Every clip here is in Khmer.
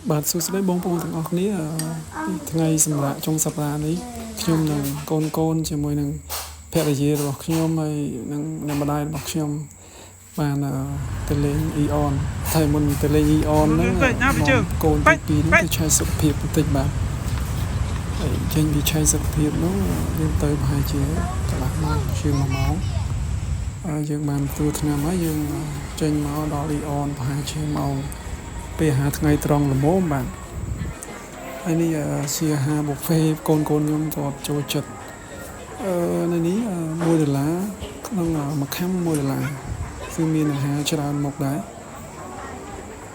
បាទសួស្តីបងប្អូនទាំងអស់គ្នាថ្ងៃសម្រាប់ចុងសប្តាហ៍នេះខ្ញុំនឹងកូនជាមួយនឹងភរិយារបស់ខ្ញុំហើយនឹងអ្នកម្ដាយរបស់ខ្ញុំបានទៅលេងអ៊ីអនតែមុនទៅលេងអ៊ីអនហ្នឹងកូនទី2នេះទៅឆែកសុខភាពបន្តិចបាទហើយចេញពីឆែកសុខភាពនោះយើងទៅប្រហែលជាកន្លះម៉ោងជាង1ម៉ោងយើងបានទទួលថ្នាំហើយយើងចេញមកដល់អ៊ីអនប្រហែលជាម៉ោងពេលអាហារថ្ងៃត្រង់ល្មមបាទហើយនេះជាអាហារ buffet កូនខ្ញុំក៏ចូលចិត្តនៅនេះ$1ក្នុងមួយខាំ$1គឺមានអាហារច្រើនមុខដែរ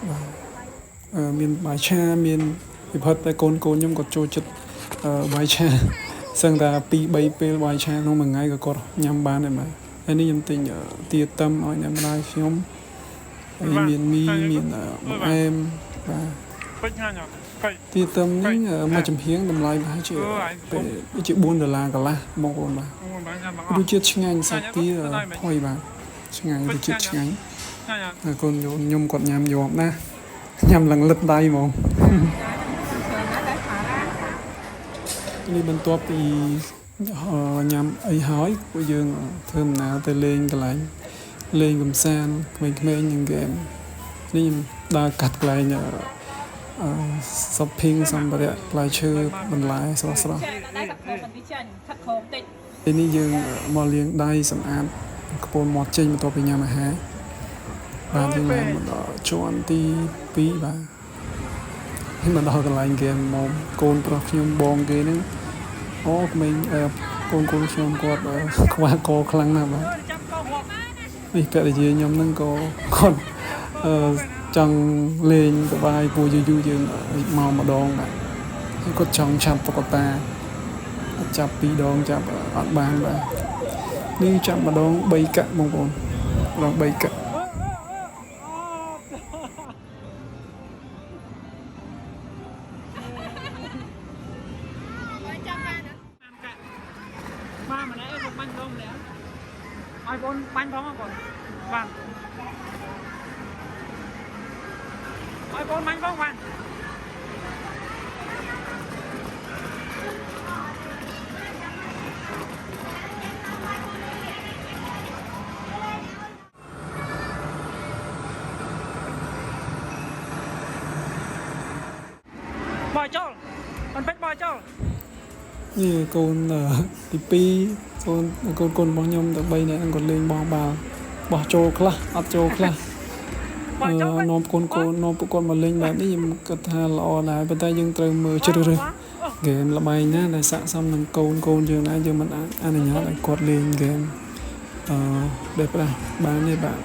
បាទមានបាយឆាមានពិភពតែកូនខ្ញុំក៏ចូលចិត្តបាយឆាសឹងតែ2-3ពេលបាយឆាក្នុងមួយថ្ងៃក៏គាត់ញ៉ាំបានដែរបាទហើយនេះខ្ញុំទិញទាតឹមឲ្យអ្នកម្ដាយខ្ញុំហើយមានមីមានបង្អែមបាទពេញណាស់ទាតឹមនេះមួយចំហៀងតម្លៃប្រហែលជា$4កន្លះបងប្អូនបាទរសជាតិឆ្ងាញ់សាច់ទាផុយបាទឆ្ងាញ់រសជាតិឆ្ងាញ់ហើយកូនខ្ញុំគាត់ញ៉ាំយប់ណាញ៉ាំឡើងលឹកដៃហ្មងនេះបន្ទាប់ពីញ៉ាំអីហើយពួកយើងធ្វើដំណើរទៅលេងកន្លែងលេងកម្សាន្តក្មេងៗនឹងហ្គេមនេះខ្ញុំដើរកាត់កន្លែងshopping សម្ភារៈផ្លែឈើបន្លែស្រស់ទីនេះយើងមកលាងដៃសម្អាតខ្ពុនមាត់ចេញបន្ទាប់ពីញ៉ាំអាហារបាទយើងឡើងមកដល់ជាន់ទី2បាទហើយមកដល់កន្លែងហ្គេមមកកូនប្រុសខ្ញុំបងគេហ្នឹងក្មេងកូនខ្ញុំគាត់ខ្វះកខ្លាំងណាស់បាទនេះភរិយាខ្ញុំហ្នឹងក៏គាត់ចង់លេងក្បាយពូយូរយើងមកម្ដងបាទហើយគាត់ចង់ចាប់តុក្កតាចាប់2ដងចាប់អត់បានបាទនេះចាប់ម្ដង3កាក់បងប្អូនម្ដង3កាក់ba mà nãy một bánh không nè ai con bánh không còn vàng ai con bánh không vàng bò trâu con bánh bò trâu នេះកូនទី2កូនរបស់ខ្ញុំតែ3នាក់ហ្នឹងគាត់លេងបោះបាល់បោះចូលខ្លះអត់ចូលខ្លះនាំកូននាំពួកគាត់មកលេងបែបនេះខ្ញុំគិតថាល្អដែរប៉ុន្តែយើងត្រូវមើលជ្រើសរើសហ្គេមល្បែងណាដែលស័ក្តិសមនឹងកូនយើងដែរយើងមិនអនុញ្ញាតឲ្យគាត់លេងហ្គេមដែលប្រាស់បានទេបាទ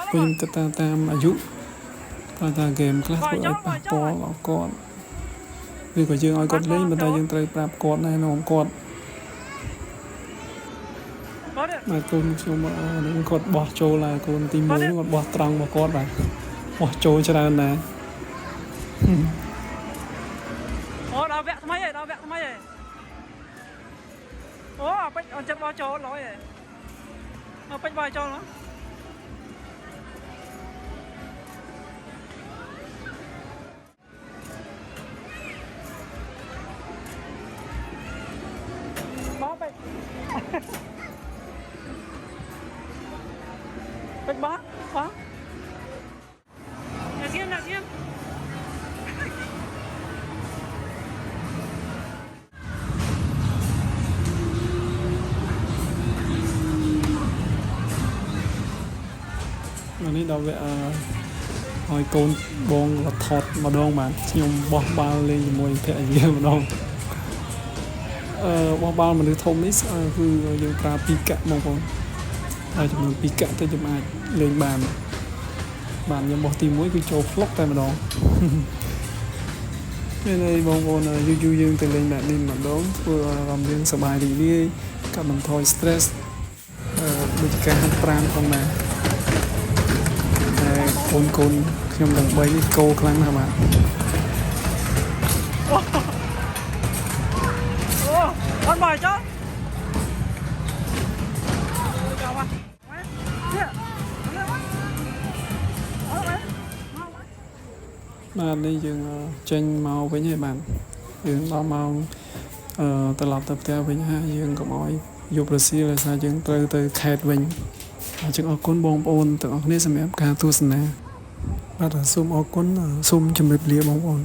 ខ្ញុំគិតថាតាមអាយុគាត់ថាហ្គេមខ្លះធ្វើឲ្យប៉ះពាល់ដល់គាត់ឬក៏យើងឲ្យគាត់លេងប៉ុន្តែយើងត្រូវប្រាប់គាត់ណែនាំគាត់បាទកូនខ្ញុំនឹងគាត់បោះចូលហើយកូនទី1គាត់បោះត្រង់មកគាត់បាទបោះចូលច្រើនដែរដល់វគ្គថ្មីហើយពេជ្រអត់ចិត្តបោះចូលឡើយពេជ្របោះចូលណាពេជ្របោះណាសៀមនេះដល់វគ្គឲ្យកូនបងរត់ថតម្ដងបាទខ្ញុំបោះបាល់លេងជាមួយភរិយាម្ដងបោះបាល់មនុស្សធំនេះគឺយើងប្រើ2កាក់បងប្អូនហើយចំនួន2កាក់ទៅយើងអាចលេងបានខ្ញុំបោះទី1គឺចូល vlog តែម្ដងនេះបងប្អូនយូរយើងទៅលេងបែបនេះម្ដងធ្វើឲ្យអារម្មណ៍យើងសប្បាយរីករាយកាត់បន្ថយ stress ដូចការហាត់ប្រាណផងដែរកូនខ្ញុំទាំង3នេះគោខ្លាំងណាស់បាទអត់មកចុះ ន បាទនេះយើងចេញមកវិញហើយបាទយើងដល់ម៉ោងត្រឡប់ទៅផ្ទះវិញហើយយើងកុំឲ្យយប់រសៀលដោយសារយើងត្រូវទៅខេត្តវិញអញ្ចឹងអរគុណបងប្អូនទាំងអស់គ្នាសម្រាប់ការទស្សនាបាទសូមអរគុណសូមជម្រាបលាបងប្អូន